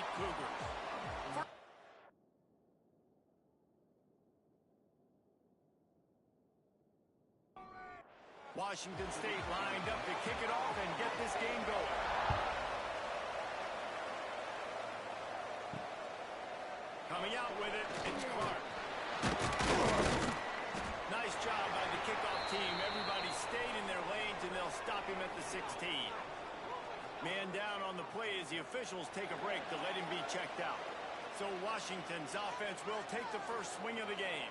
State Cougars. Washington State lined up to kick it off and get this game going. Coming out with it, it's Clark. Nice job by the kickoff team. Everybody stayed in their lanes, and they'll stop him at the 16. Man down on the play as the officials take a break to let him be checked out. So Washington's offense will take the first swing of the game.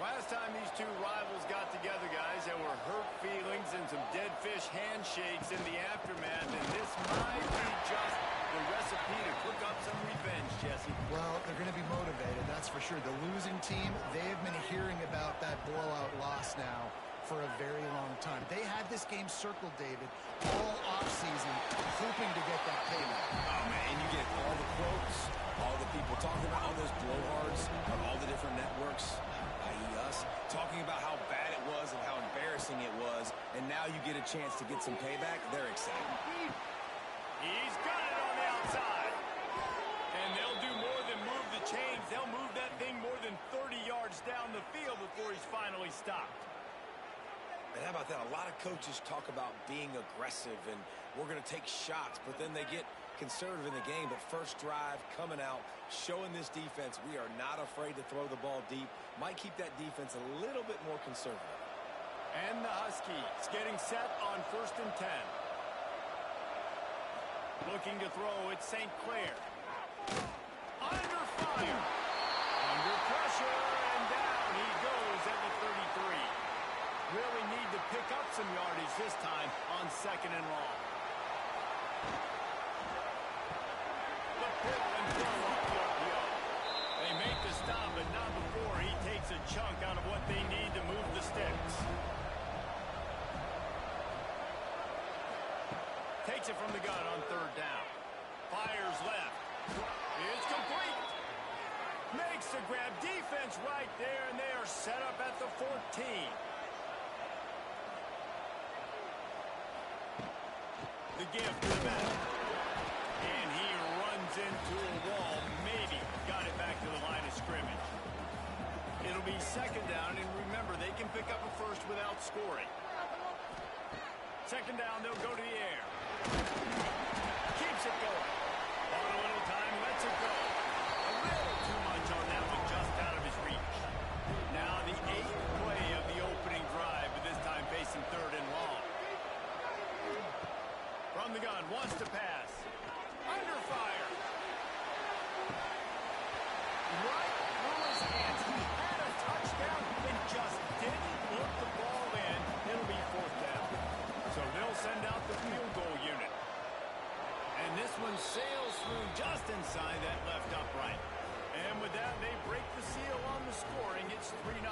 Last time these two rivals got together, guys, there were hurt feelings and some dead fish handshakes in the aftermath, and this might be just the recipe to cook up some revenge, Jesse. Well, they're going to be motivated, that's for sure. The losing team, they've been hearing about that blowout loss now for a very long time. They had this game circled, David, all offseason, hoping to get that payback. Oh, man, you get all the quotes, all the people talking about all those blowhards on all the different networks, i.e. us, talking about how bad it was and how embarrassing it was, and now you get a chance to get some payback. They're excited. He's got it on the outside. And they'll do more than move the chains. They'll move that thing more than 30 yards down the field before he's finally stopped. And how about that? A lot of coaches talk about being aggressive and we're going to take shots, but then they get conservative in the game. But first drive, coming out, showing this defense we are not afraid to throw the ball deep. Might keep that defense a little bit more conservative. And the Huskies getting set on 1st and 10. Looking to throw, it's St. Clair. Under fire. Under pressure, and down he goes at the 33. Really need to pick up some yardage this time on 2nd and long. The pull and throw up the RPO. They make the stop, but not before he takes a chunk out of what they need to move the sticks. Takes it from the gun on 3rd down. Fires left. It's complete. Makes the grab. Defense right there, and they are set up at the 14. The gift to the back. And he runs into a wall. Maybe got it back to the line of scrimmage. It'll be 2nd down, and remember, they can pick up a first without scoring. 2nd down, they'll go to the air. Keeps it going. On a little time, lets it go. A little too much on that one, just out of his reach. Now the 8th play of the opening drive, but this time facing 3rd and long. From the gun, wants to pass. Under fire. Right through his hands. He had a touchdown and just didn't look the ball in. It'll be 4th down. So they'll send out the field goal unit. And this one sails through just inside that left upright. And with that, they break the seal on the scoring. It's 3-0.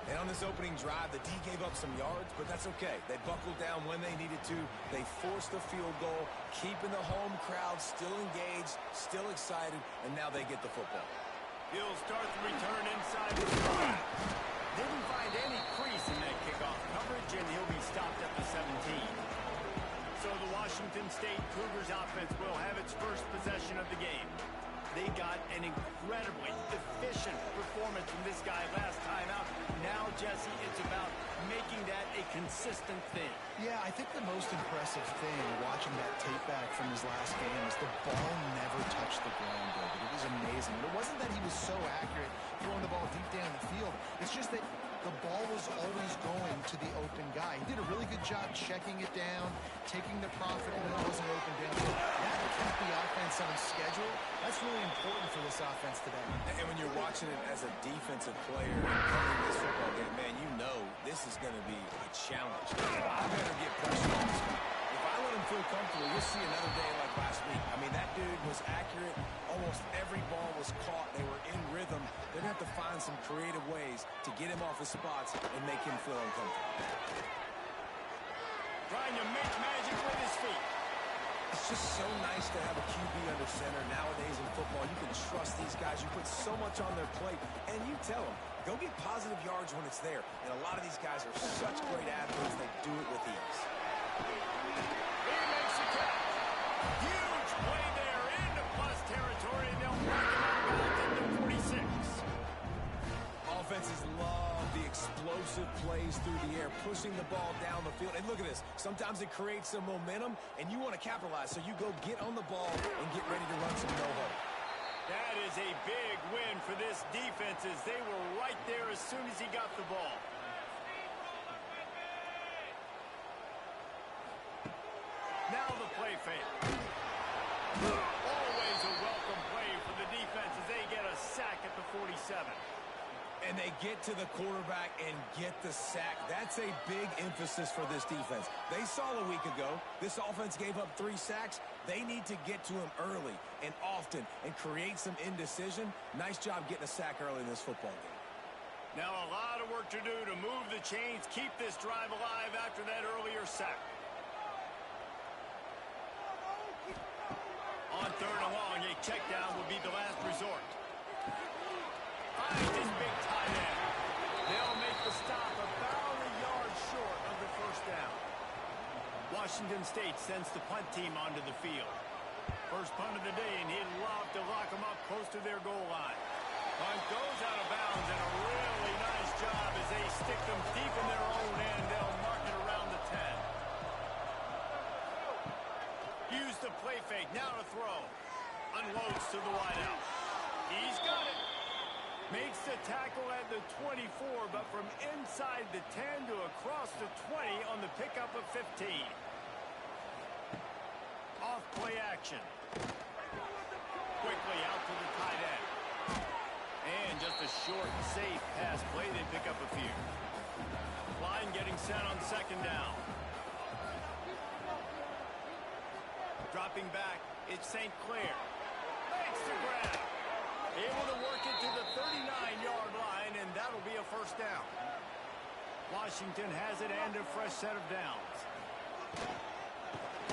And on this opening drive, the D gave up some yards, but that's okay. They buckled down when they needed to. They forced the field goal, keeping the home crowd still engaged, still excited, and now they get the football. He'll start the return inside the spot. Didn't find any crease in that kickoff coverage, and he'll be stopped at the 17. So the Washington State Cougars offense will have its first possession of the game. They got an incredibly efficient performance from this guy last time out. Now, Jesse, it's about making that a consistent thing. Yeah, I think the most impressive thing watching that tape back from his last game is the ball never touched the ground, David. It was amazing. It wasn't that he was so accurate throwing the ball deep down the field. It's just that the ball was always going to the open guy. He did a really good job checking it down, taking the profit when it wasn't open down. That kept the offense on schedule. That's really important for this offense today. And when you're watching it as a defensive player and playing this football game, man, you know this is going to be a challenge. I better get pressure on this guy. If I let him feel comfortable, you'll see another day like last week. I mean, that dude was accurate. Almost every ball was caught. They were in rhythm. They're going to have to find some creative ways to get him off his spots and make him feel uncomfortable. Trying to make magic with his feet. It's just so nice to have a QB under center. Nowadays in football, you can trust these guys. You put so much on their plate, and you tell them, go get positive yards when it's there. And a lot of these guys are such great athletes, they do it with ease. He makes the catch. Huge play there into explosive plays through the air, pushing the ball down the field. And look at this. Sometimes it creates some momentum, and you want to capitalize. So you go get on the ball and get ready to run some no-huddle. That is a big win for this defense as they were right there as soon as he got the ball. Now the play fake. Always a welcome play for the defense as they get a sack at the 47. And they get to the quarterback and get the sack. That's a big emphasis for this defense. They saw a week ago, this offense gave up 3 sacks. They need to get to him early and often and create some indecision. Nice job getting a sack early in this football game. Now a lot of work to do to move the chains, keep this drive alive after that earlier sack. On 3rd and long, a check down will be the last resort. Finds his big tight end. They'll make the stop about a yard short of the first down. Washington State sends the punt team onto the field. First punt of the day, and he'd love to lock them up close to their goal line. Punt goes out of bounds, and a really nice job as they stick them deep in their own end. They'll mark it around the 10. Use the play fake, now to throw. Unloads to the wideout. He's got it. Makes the tackle at the 24, but from inside the 10 to across the 20 on the pickup of 15. Off play action. Quickly out to the tight end. And just a short, safe pass play. They pick up a few. Line getting set on 2nd down. Dropping back, it's St. Clair. Makes the grab. Able to work it to the 39-yard line, and that'll be a first down. Washington has it and a fresh set of downs.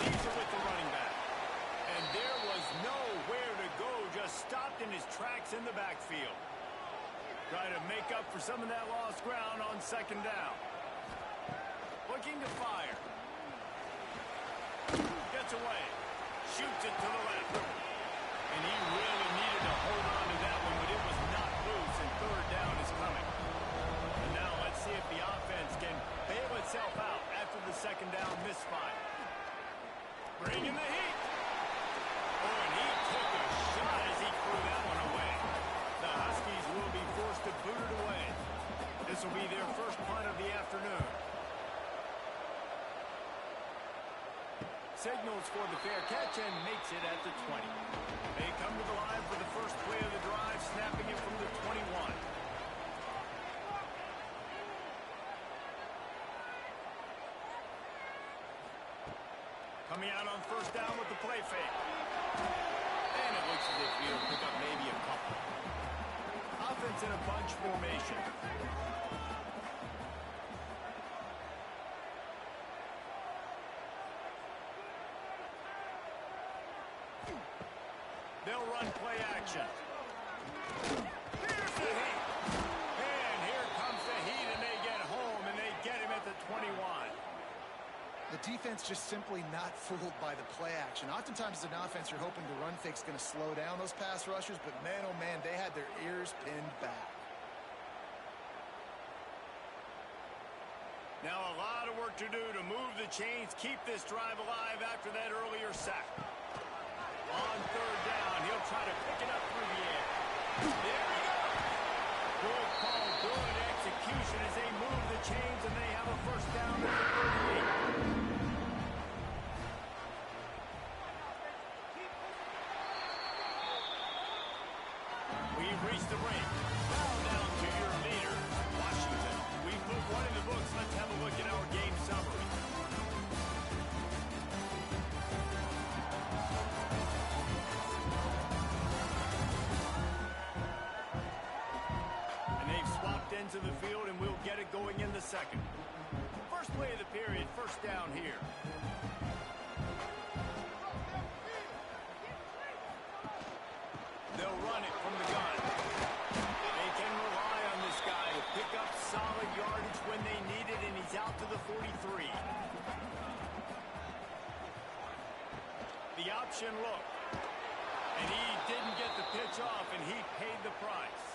Leaves it with the running back. And there was nowhere to go, just stopped in his tracks in the backfield. Try to make up for some of that lost ground on 2nd down. Looking to fire. Gets away. Shoots it to the left. And he really needed to hold on to that one, but it was not loose, and 3rd down is coming. And now let's see if the offense can bail itself out after the 2nd down misfire. Bringing the heat. Oh, and he took a shot as he threw that one away. The Huskies will be forced to boot it away. This will be their first punt of the afternoon. Signals for the fair catch and makes it at the 20. They come to the line for the first play of the drive, snapping it from the 21. Coming out on 1st down with the play fake. And it looks as if he'll pick up maybe a couple. Offense in a bunch formation. They'll run play action. Here's the heat. And here comes the heat, and they get home, and they get him at the 21. The defense just simply not fooled by the play action. Oftentimes as an offense, you're hoping the run fake's going to slow down those pass rushers, but man, oh man, they had their ears pinned back. Now a lot of work to do to move the chains, keep this drive alive after that earlier sack. On 3rd down, he'll try to pick it up through the air. There we go. Good call, good execution as they move the chains, and they have a first down at the 38. We've reached the break. Now down to your leader, Washington. We've put one in the books. Let's have a look at our game summary. Ends of the field, and we'll get it going in the 2nd. First play of the period, first down here. They'll run it from the gun. They can rely on this guy to pick up solid yardage when they need it, and he's out to the 43. The option look. And he didn't get the pitch off, and he paid the price.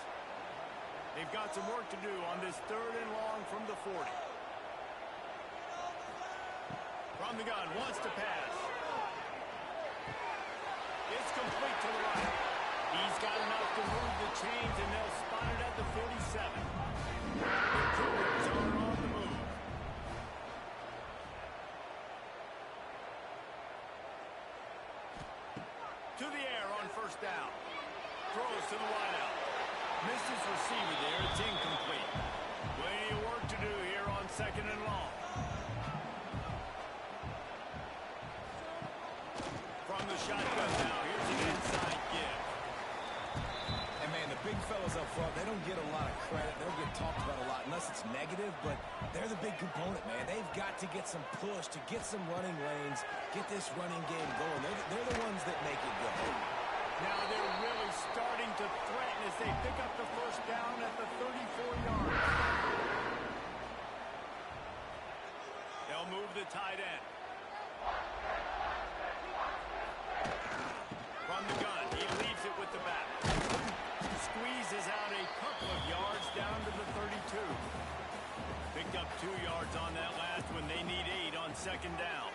They've got some work to do on this 3rd and long from the 40. From the gun, wants to pass. It's complete to the right. He's got enough to move the chains, and they'll spot it at the 47. The Cougars are on the move. To the air on 1st down. Throws to the wideout. Misses receiver there. It's incomplete. Plenty of work to do here on 2nd and long. From the shotgun now. Here's an inside give. And, man, the big fellas up front, they don't get a lot of credit. They don't get talked about a lot unless it's negative, but they're the big component, man. They've got to get some push, to get some running lanes, get this running game going. They're the ones that make it go. Now they're really starting to threaten as they pick up the 1st down at the 34-yard line. They'll move the tight end. From the gun, he leaves it with the back. Squeezes out a couple of yards down to the 32. Picked up 2 yards on that last one. They need 8 on 2nd down.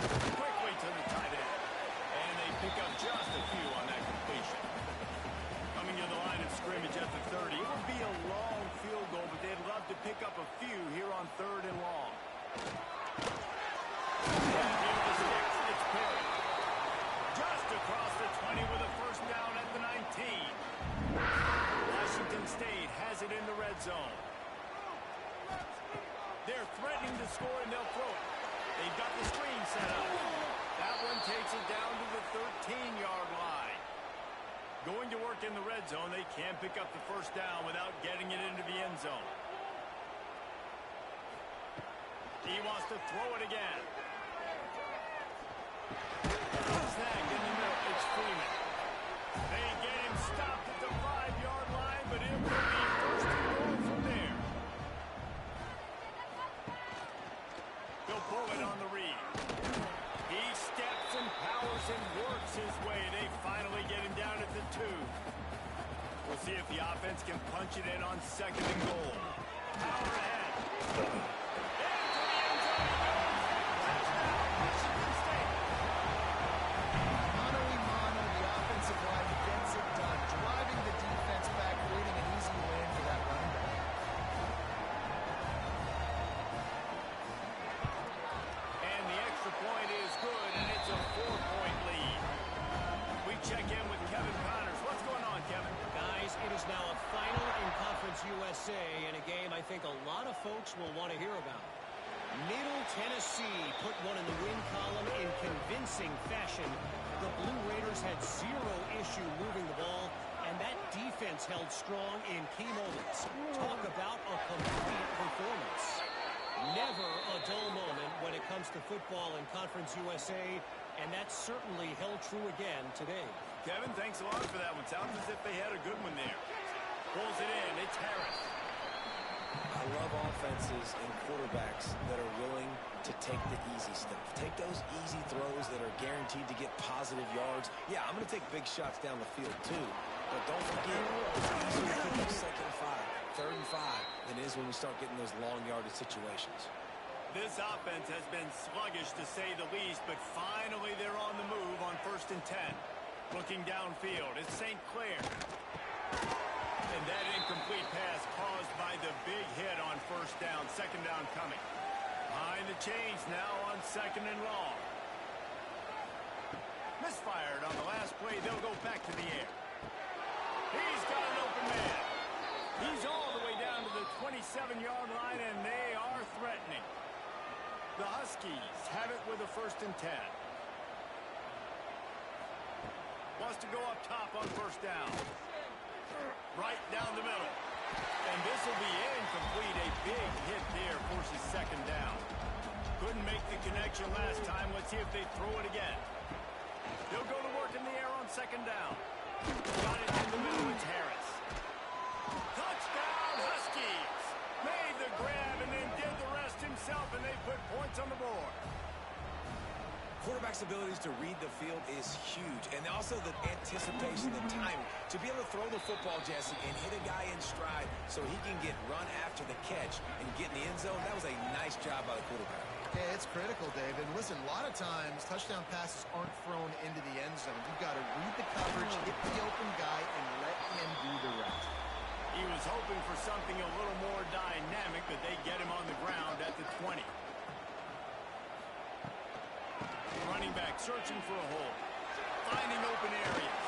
Quickly to the tight end. And they pick up just a few on that completion. Coming to the line of scrimmage at the 30. It would be a long field goal, but they'd love to pick up a few here on 3rd and long. Near the sticks, it's Perry. Just across the 20 with a 1st down at the 19. Washington State has it in the red zone. They're threatening to score, and they'll throw it. They've got the screen set up. That one takes it down to the 13-yard line. Going to work in the red zone. They can't pick up the 1st down without getting it into the end zone. He wants to throw it again. Snagged in the middle. It's Freeman. They get him stopped at the 5-yard line, but it will be 1st and goal from there. He'll pull it on the read. He steps and powers and works his way. They finally get him down at the 2. We'll see if the offense can punch it in on 2nd and goal. Power ahead. Into the end zone he goes. Touchdown, Washington State. Mano a mano, the offensive line gets it done, driving the defense back, creating an easy win for that running back. And the extra point is good, and it's a 4-point lead. We check in with Kevin Connors. What's going on, Kevin? Guys, it is now a final in Conference USA in a game I think a lot of folks will want to hear about. Middle Tennessee put one in the win column in convincing fashion. The Blue Raiders had 0 issue moving the ball, and that defense held strong in key moments. Talk about a complete performance. Never a dull moment when it comes to football in Conference USA, and that certainly held true again today. Kevin, thanks a lot for that one. Sounds as if they had a good one there. Pulls it in. It's Harris. I love offenses and quarterbacks that are willing to take the easy stuff. Take those easy throws that are guaranteed to get positive yards. Yeah, I'm going to take big shots down the field too. But don't forget, it's easier to pick up 2nd and 5, 3rd and 5 than it is when we start getting those long yardage situations. This offense has been sluggish to say the least, but finally they're on the move on 1st and 10. Looking downfield, it's St. Clair. And that incomplete pass caused by the big hit on 1st down, 2nd down coming. Behind the chains now on 2nd and long. Misfired on the last play. They'll go back to the air. He's got an open man. He's all the way down to the 27-yard line, and they are threatening. The Huskies have it with a 1st and 10. Wants to go up top on 1st down. Right down the middle. And this will be incomplete. A big hit there forces 2nd down. Couldn't make the connection last time. Let's see if they throw it again. They'll go to work in the air on 2nd down. Got it in the middle. It's Harris. Touchdown, Huskies. Made the grab and then did the rest himself, and they put points on the board. Quarterback's abilities to read the field is huge, and the also the anticipation, the timing. To be able to throw the football, Jesse, and hit a guy in stride so he can get run after the catch and get in the end zone, that was a nice job by the quarterback. Yeah, it's critical, David. Listen, a lot of times touchdown passes aren't thrown into the end zone. You've got to read the coverage, hit the open guy, and let him do the rest. He was hoping for something a little more dynamic, but they get him on the ground at the 20. Running back searching for a hole. Finding open areas.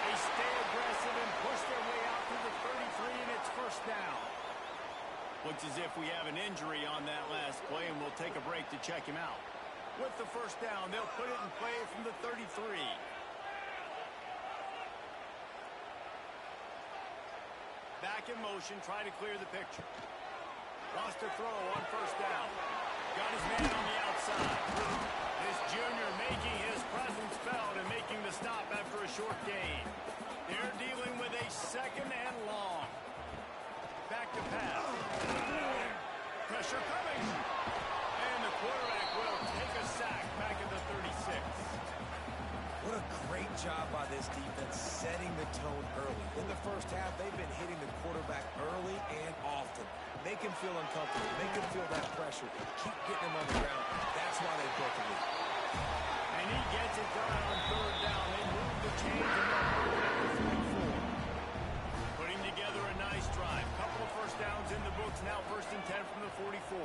They stay aggressive and push their way out to the 33, and it's first down. Looks as if we have an injury on that last play, and we'll take a break to check him out. With the first down, they'll put it in play from the 33. Back in motion, try to clear the picture. Wants to throw on first down. Got his man on the outside. This junior making his presence felt and making the stop after a short gain. They're dealing with a second and long. Back to pass. Pressure coming. And the quarterback will take a sack back at the 36. What a great job by this defense setting the tone early. In the first half, they've been hitting the quarterback early and often. Make him feel uncomfortable. Make him feel that pressure. Keep getting him on the ground. That's why they broke the lead. And he gets it done on third down. They move the chains and they'll move it at the 44. Putting together a nice drive. Couple of first downs in the books. Now first and 10 from the 44.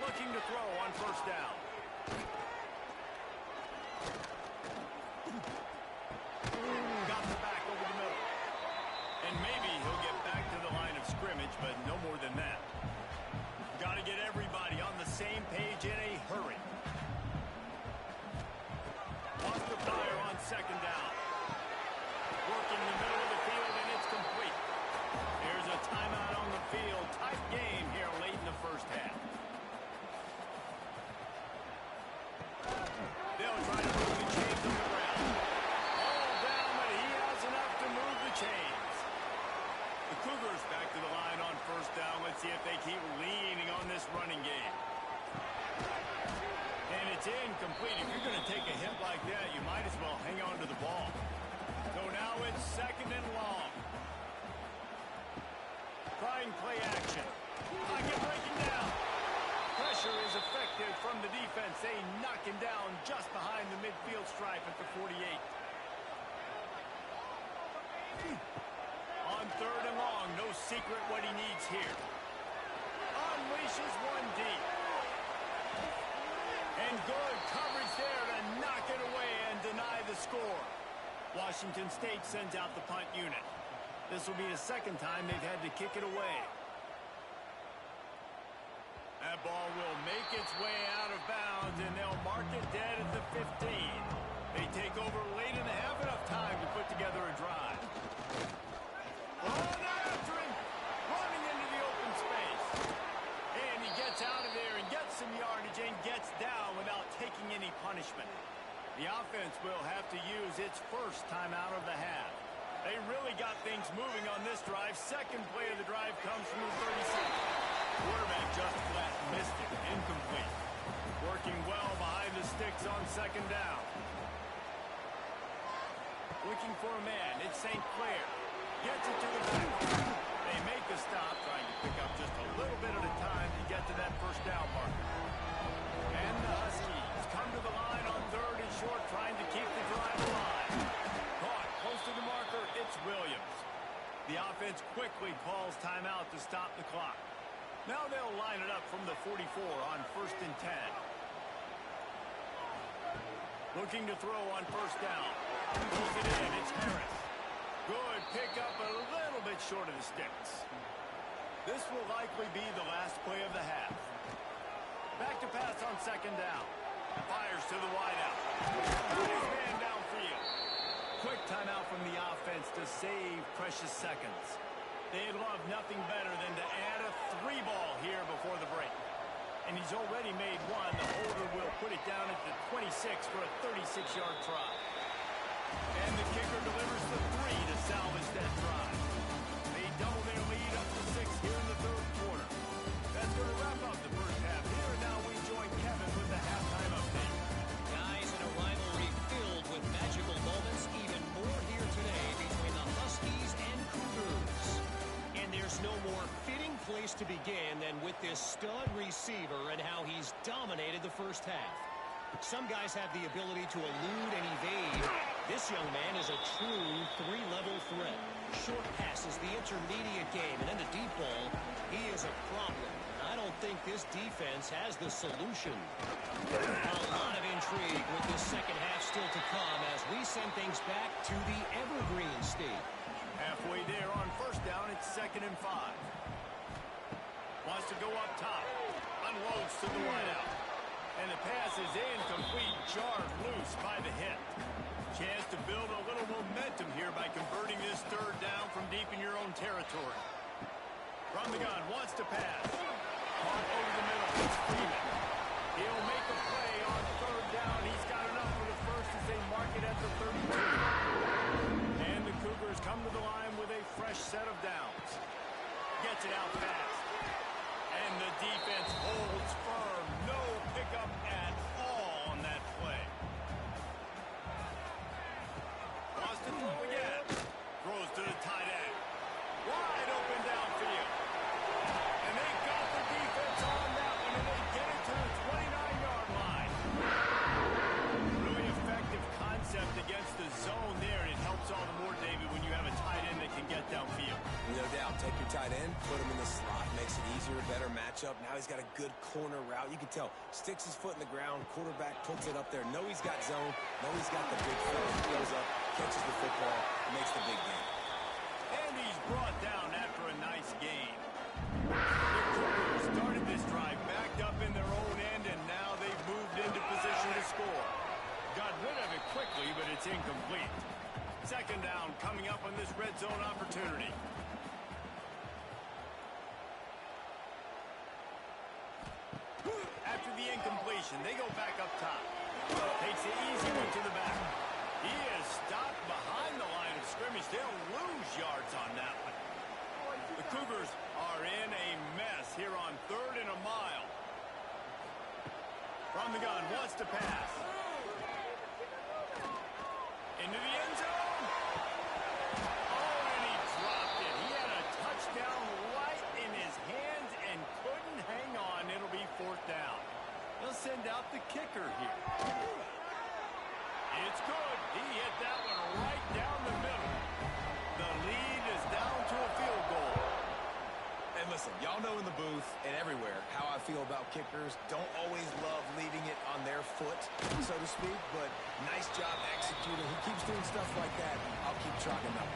Looking to throw on first down. Got the back over the middle. And maybe he'll get back to the line of scrimmage, but no more than that. Got to get everybody on the same page in a hurry. Wants to fire on second down. Working the middle of the field, and it's complete. Here's a timeout on the field. Tight game here late in the first half. They'll try to move the chains on the ground. All down, but he has enough to move the chains. The Cougars back to the line on first down. Let's see if they keep leaning on this running game. And it's incomplete. If you're going to take a hit like that, you might as well hang on to the ball. So now it's second and long. Trying play action. Pocket breaking down. Pressure is effective from the defense. They knock him down just behind the midfield stripe at the 48. On third and long, no secret what he needs here. Unleashes one deep. And good coverage there to knock it away and deny the score. Washington State sends out the punt unit. This will be the second time they've had to kick it away. That ball will make its way out of bounds, and they'll mark it dead at the 15. They take over late in the half, enough time to put together a drive. Oh, they're after him! Running into the open space. And he gets out of there and gets some yardage and gets down without taking any punishment. The offense will have to use its first timeout of the half. They really got things moving on this drive. Second play of the drive comes from the 36. Quarterback just flat missed it. Incomplete. Working well behind the sticks on second down. Looking for a man. It's St. Clair. Gets it to the back. They make the stop, trying to pick up just a little bit at a time to get to that first down marker. And the Huskies come to the line on third and short, trying to keep the drive alive. Caught close to the marker. It's Williams. The offense quickly calls timeout to stop the clock. Now they'll line it up from the 44 on first and 10. Looking to throw on first down. Pulls it in. It's Harris. Good pick up, a little bit short of the sticks. This will likely be the last play of the half. Back to pass on second down. Fires to the wideout. Got his man downfield. Quick timeout from the offense to save precious seconds. They'd love nothing better than to add a 3-ball here before the break. And he's already made one. The holder will put it down at the 26 for a 36-yard try. And the kicker delivers the 3 to salvage that drive. They double their lead up to 6 here in the third quarter. That's going to wrap up the first half. Here and now we join Kevin with the halftime update. Guys, in a rivalry to begin than with this stud receiver and how he's dominated the first half. Some guys have the ability to elude and evade. This young man is a true three-level threat. Short passes, the intermediate game, and then the deep ball. He is a problem. I don't think this defense has the solution. A lot of intrigue with this second half still to come as we send things back to the Evergreen State. Halfway there on first down, it's 2nd and 5. Wants to go up top. Unloads to the wideout. And the pass is incomplete, jarred loose by the hit. Chance to build a little momentum here by converting this 3rd down from deep in your own territory. From the gun, wants to pass. Caught over the middle, it's Freeman. He'll make a play on 3rd down. He's got enough for the first as they mark it at the 32. And the Cougars come to the line with a fresh set of downs. Gets it out fast. And the defense holds firm. No pickup at all on that play. Wants to throw again. Throws to the tight end. Wide open downfield. And they got the defense on that one, and they get it to the 29-yard line. Really effective concept against the zone there, and it helps all the more, David, when you have a tight end that can get downfield. No doubt. Take your tight end, put him in the slot, makes it easier, better matchup. Now he's got a good corner route. You can tell. Sticks his foot in the ground, quarterback puts it up there. Know he's got zone. Know he's got the big throw. He goes up, catches the football, makes the big game. And he's brought down after a nice gain. The Cougars started this drive backed up in their own end, and now they've moved into position to score. Got rid of it quickly, but it's incomplete. 2nd down coming up on this red zone opportunity. After the incompletion, they go back up top. Takes the easy one to the back. He is stopped behind the line of scrimmage. They'll lose yards on that one. The Cougars are in a mess here on 3rd and a mile. From the gun, wants to pass. Into the end zone. Oh, and he dropped it. He had a touchdown right in his hands and couldn't hang on. It'll be 4th down. They'll send out the kicker here. It's good. He hit that one right down the middle. The lead is down to a field goal. And listen, y'all know in the booth and everywhere how I feel about kickers. Don't always love leaving it on their foot, so to speak, but nice job executing. He keeps doing stuff like that. I'll keep chalking up.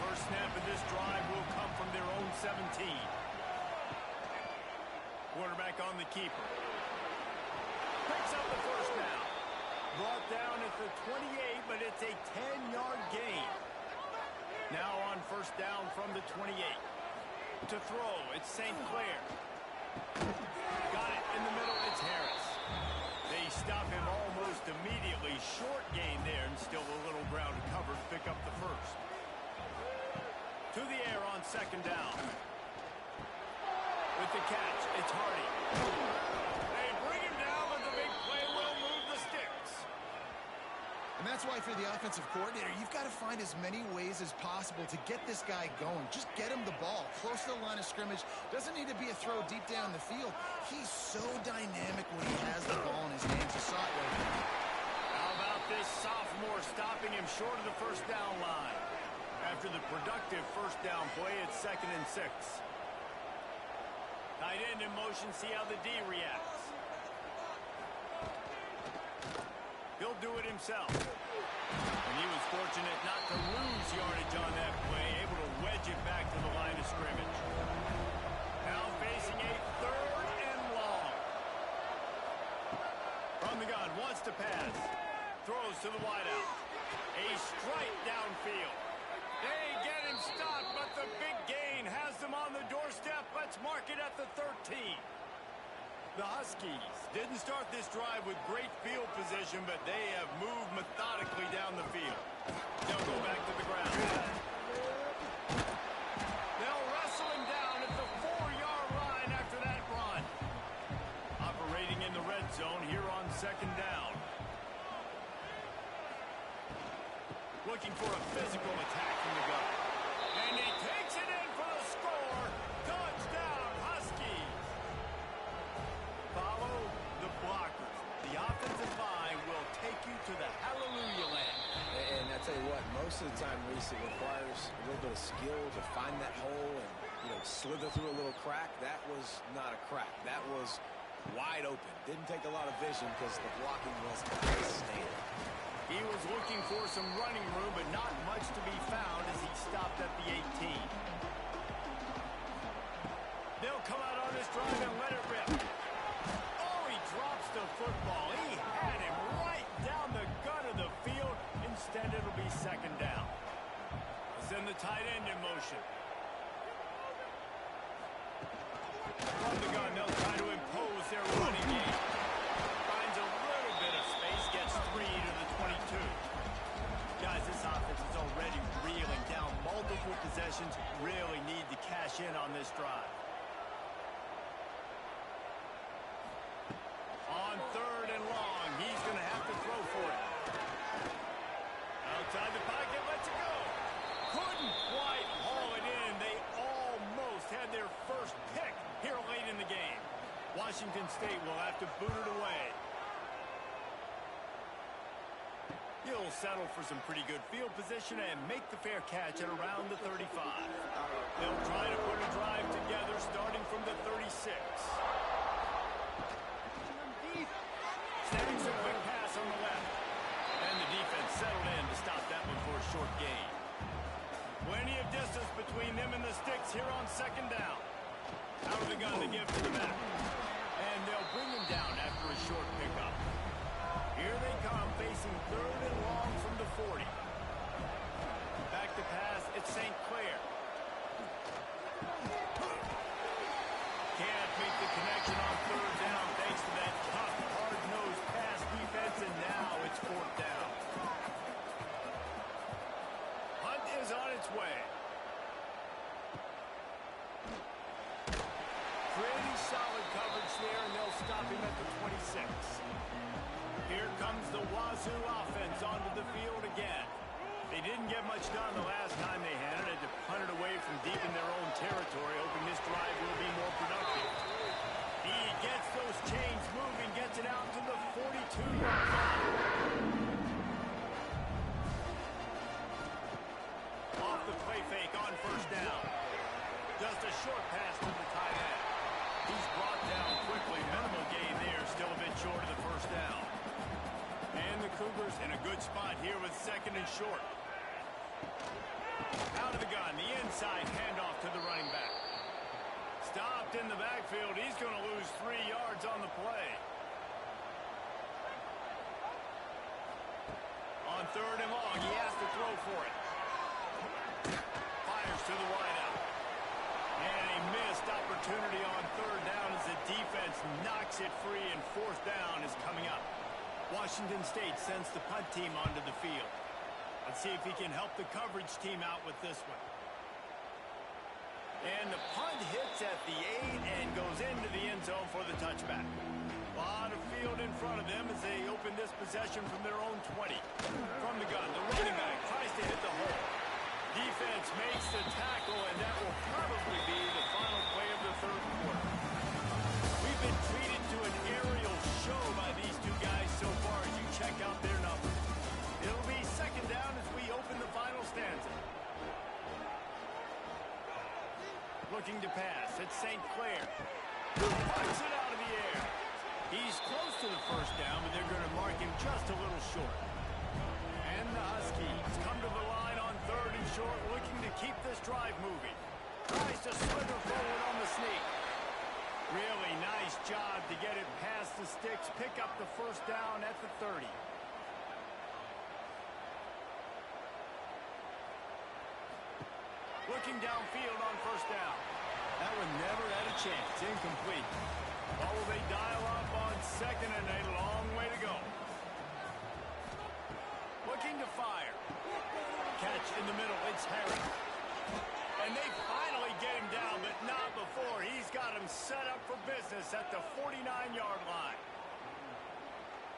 First snap of this drive will come from their own 17. Quarterback on the keeper. Picks up the first down. Brought down at the 28, but it's a 10-yard gain. Now on first down from the 28. To throw, it's St. Clair. Got it in the middle, it's Harris. They stop him almost immediately. Short gain there, and still a little ground to cover to pick up the first. To the air on 2nd down. With the catch, it's Hardy. They bring him down, but the big play will move the sticks. And that's why for the offensive coordinator, you've got to find as many ways as possible to get this guy going. Just get him the ball close to the line of scrimmage. Doesn't need to be a throw deep down the field. He's so dynamic when he has the ball in his hands. You saw it right there. How about this sophomore stopping him short of the first down line? After the productive first down play, it's 2nd and 6. Tight end in motion, see how the D reacts. He'll do it himself. And he was fortunate not to lose yardage on that play, able to wedge it back to the line of scrimmage. Now facing a 3rd and long. From the gun, wants to pass. Throws to the wideout. A strike downfield. They get him stopped, but the big gain has them on the doorstep. Let's mark it at the 13. The Huskies didn't start this drive with great field position, but they have moved methodically down the field. They'll go back to the ground. They'll wrestle him down at the 4-yard line after that run. Operating in the red zone here on 2nd down. Looking for a physical attack from the gun. And he takes it in for the score. Touchdown, most of the time, Reese, it requires a little bit of skill to find that hole and, slither through a little crack. That was not a crack. That was wide open. Didn't take a lot of vision because the blocking was outstanding. He was looking for some running room, but not much to be found as he stopped at the 18. They'll come out on this drive and let it rip. Oh, he drops the football. He had him right down the gut of the field. Instead, it'll be second down. Send the tight end in motion. From the gun, they'll try to impose their running game. Finds a little bit of space, gets 3 to the 22. Guys, this offense is already reeling down. Multiple possessions, really need to cash in on this drive. On 3rd and long, he's going to have to throw for it. Outside the pocket, lets it go. Couldn't quite haul it in. They almost had their first pick here late in the game. Washington State will have to boot it away. He'll settle for some pretty good field position and make the fair catch at around the 35. They'll try to put a drive together starting from the 36. Sending some quick pass on the left. And the defense settled in to stop that one for a short gain. Plenty of distance between them and the sticks here on second down. Out of the gun to give to the back. And they'll bring him down after a short pickup. Here they come, facing 3rd and long from the 40. Back to pass, it's St. Clair. Can't make the connection on 3rd down thanks to that tough, hard-nosed pass defense, and now it's 4th down. Hunt is on its way. Pretty solid coverage there, and they'll stop him at the 26. Here comes the Wazoo offense onto the field again. They didn't get much done the last time they had it. Had to punt it away from deep in their own territory, hoping this drive will be more productive. He gets those chains moving, gets it out to the 42-yard line. Off the play fake on 1st down. Just a short pass to the tight end. He's brought down quickly. Minimal gain there, still a bit short of the 1st down. And the Cougars in a good spot here with 2nd and short. Out of the gun, the inside handoff to the running back. Stopped in the backfield. He's going to lose 3 yards on the play. On 3rd and long, he has to throw for it. Fires to the wideout. And a missed opportunity on 3rd down as the defense knocks it free, and 4th down is coming up. Washington State sends the punt team onto the field. Let's see if he can help the coverage team out with this one. And the punt hits at the 8 and goes into the end zone for the touchback. A lot of field in front of them as they open this possession from their own 20. From the gun, the running back tries to hit the hole. Defense makes the tackle, and that will probably be the final play of the 3rd quarter. We've been treated to an aerial show by these two guys so far as you check out their numbers. It'll be 2nd down as we open the final stanza. Looking to pass. It's St. Clair. Punts it out of the air. He's close to the 1st down, but they're going to mark him just a little short. And the Huskies come to the line on 3rd and short, looking to keep this drive moving. Tries to slither forward on the sneak. Really nice job to get it past the sticks, pick up the 1st down at the 30. Looking downfield on 1st down. That one never had a chance. Incomplete. Oh, they dial up on 2nd and a long way to go. Looking to fire. Catch in the middle. It's Harris. And they finally get him down, but not before. He's got him set up for business at the 49-yard line.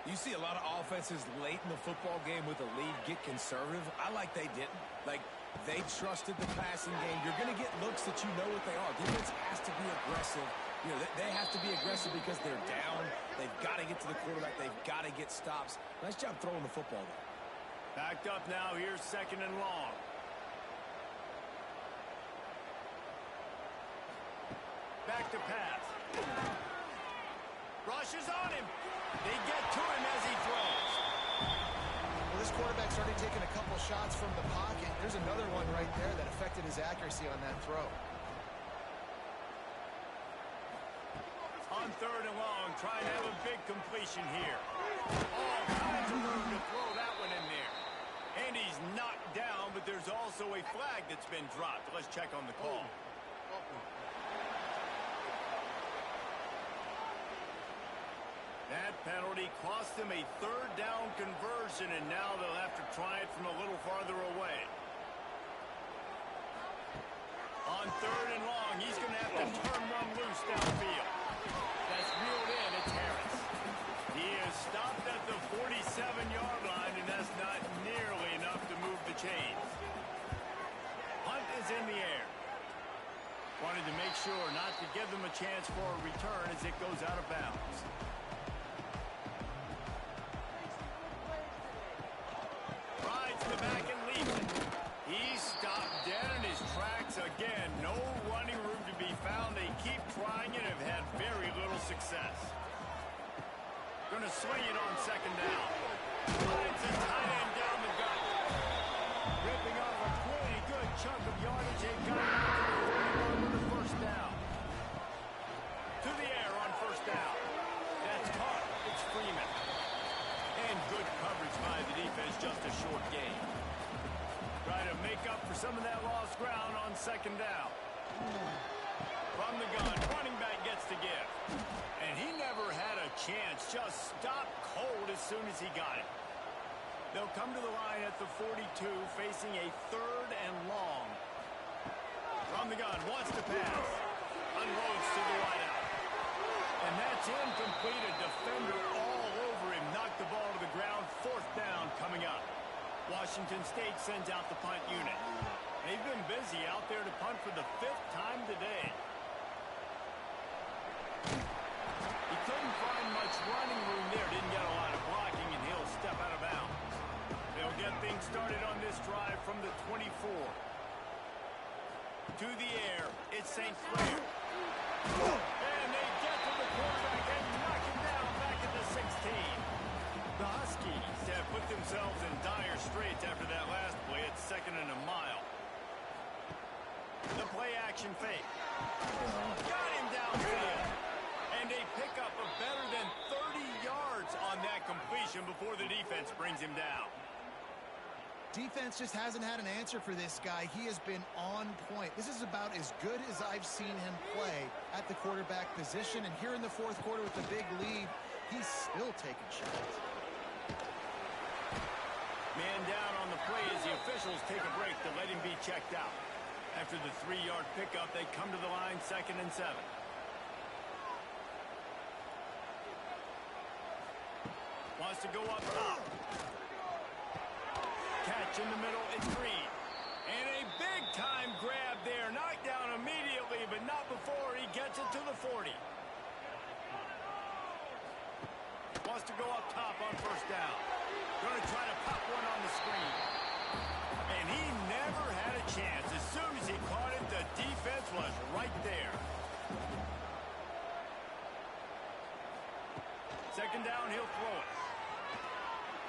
You see a lot of offenses late in the football game with a lead get conservative. I like they didn't. Like, they trusted the passing game. You're going to get looks that you know what they are. Defense has to be aggressive. You know, they have to be aggressive because they're down. They've got to get to the quarterback. They've got to get stops. Nice job throwing the football, though. Backed up now. Here's 2nd and long. Back to pass. Rushes on him. They get to him as he throws. Well, this quarterback started taking a couple shots from the pocket. There's another one right there that affected his accuracy on that throw. On 3rd and long, trying to have a big completion here. All kinds of room to throw that one in there. And he's knocked down, but there's also a flag that's been dropped. Let's check on the call. That penalty cost them a 3rd down conversion, and now they'll have to try it from a little farther away. On 3rd and long, he's going to have to turn one loose downfield. That's reeled in. It's Harris. He is stopped at the 47-yard line, and that's not nearly enough to move the chains. Hunt is in the air. Wanted to make sure not to give them a chance for a return as it goes out of bounds. Rides the back and leaves it. He's stopped dead in his tracks again. No running room to be found. They keep trying it and have had very little success. Going to swing it on 2nd down. Rides the tight end down the gut. Ripping off a pretty good chunk of yardage. They got it out to the 41 with the 1st down. To the air on 1st down. That's caught. It's Freeman. And good coverage by the defense, just a short gain. Try to make up for some of that lost ground on 2nd down. From the gun, running back gets the give. And he never had a chance, just stopped cold as soon as he got it. They'll come to the line at the 42, facing a 3rd and long. From the gun, wants to pass. Unloads to the wideout. And that's incomplete. A defender all over him. Knocked the ball to the ground. 4th down coming up. Washington State sends out the punt unit. They've been busy out there to punt for the 5th time today. He couldn't find much running room there. Didn't get a lot of blocking, and he'll step out of bounds. They'll get things started on this drive from the 24. To the air, it's St. Clair. And they get to the quarterback and knock him down back at the 16. The Huskies have put themselves in dire straits after that last play. It's 2nd and a mile. The play action fake. Got him downfield. And they pick up a better than 30 yards on that completion before the defense brings him down. Defense just hasn't had an answer for this guy. He has been on point. This is about as good as I've seen him play at the quarterback position. And here in the 4th quarter with the big lead, he's still taking shots. Man down on the play as the officials take a break to let him be checked out. After the 3-yard pickup, they come to the line 2nd and 7. Wants to go up top. Catch in the middle, it's Green. And a big-time grab there. Knocked down immediately, but not before he gets it to the 40. Wants to go up top on 1st down. Going to try to pop one on the screen. And he never had a chance. As soon as he caught it, the defense was right there. 2nd down, he'll throw it.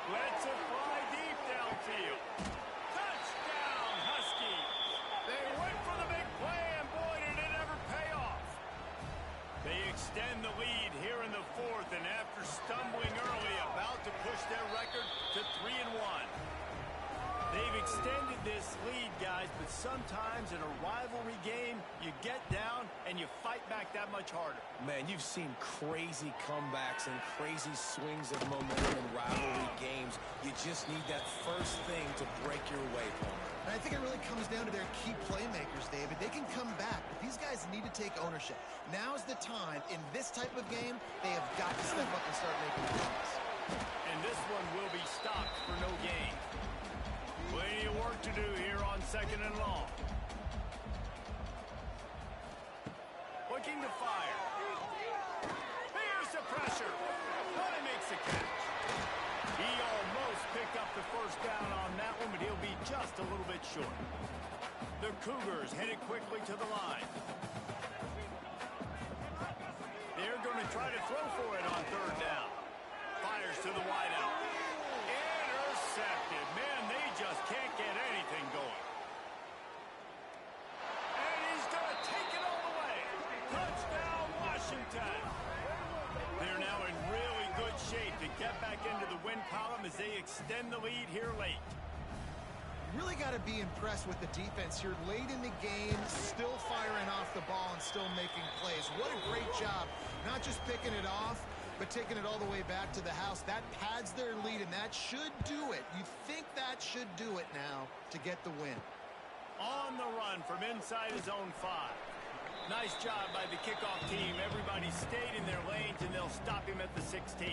Lets it fly deep downfield. Touchdown, Huskies. They went for the big play, and boy, did it ever pay off. They extend the lead here in the 4th, and after stumbling early, about to push their record to 3-1. They've extended this lead, guys, but sometimes in a rivalry game, you get down and you fight back that much harder. Man, you've seen crazy comebacks and crazy swings of momentum in rivalry games. You just need that first thing to break your way, Palmer. And I think it really comes down to their key playmakers, David. They can come back, but these guys need to take ownership. Now's the time. In this type of game, they have got to step up and start making plays. And this one will be stopped for no gain. Plenty of work to do here on 2nd and long. Looking to fire. Here's the pressure. But he makes the catch. He almost picked up the the first down on that one, but he'll be just a little bit short. The Cougars headed quickly to the line. They're going to try to throw for it on third down. Fires to the wideout. Intercepted. Man, they just can't get anything going. And he's going to take it all the way. Touchdown, Washington. They're now in really good shape to get back into the win column as they extend the lead here late. Really got to be impressed with the defense here late in the game, still firing off the ball and still making plays. What a great job, not just picking it off, but taking it all the way back to the house. That pads their lead, and that should do it. You think that should do it now to get the win. On the run from inside his own 5. Nice job by the kickoff team. Everybody stayed in their lanes, and they'll stop him at the 16.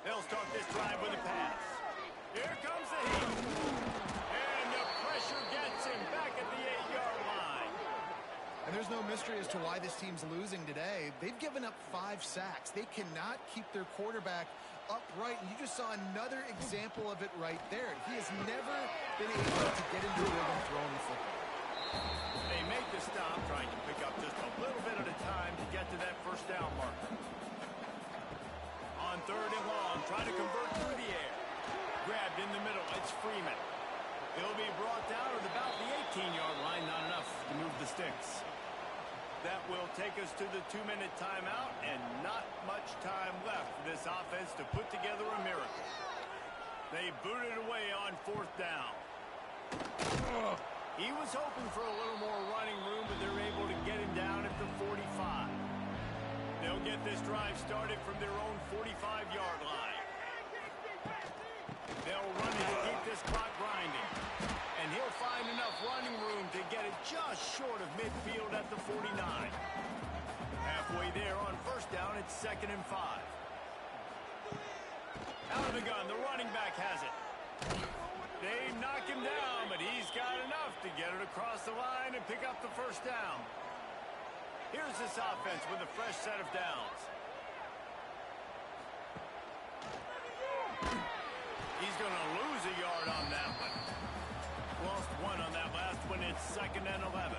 They'll start this drive with a pass. Here comes the heat. And the pressure gets him back at the 8-yard line. And there's no mystery as to why this team's losing today. They've given up 5 sacks. They cannot keep their quarterback upright, and you just saw another example of it right there. He has never been able to get into a rhythm throwing the football. They make the stop, trying to pick up just a little bit at a time to get to that first down marker. On third and long, trying to convert through the air. Grabbed in the middle, it's Freeman. He'll be brought down at about the 18-yard line, not enough to move the sticks. That will take us to the 2-minute timeout, and not much time left for this offense to put together a miracle. They boot it away on fourth down. He was hoping for a little more running room, but they're able to get him down at the 45. They'll get this drive started from their own 45-yard line. They'll run it to keep this clock grinding. And he'll find enough running room to get it just short of midfield at the 49. Halfway there on first down, it's 2nd and 5. Out of the gun, the running back has it. They knock him down, but he's got enough to get it across the line and pick up the first down. Here's this offense with a fresh set of downs. He's going to lose a yard on that one. Lost 1 on that last one. It's 2nd and 11.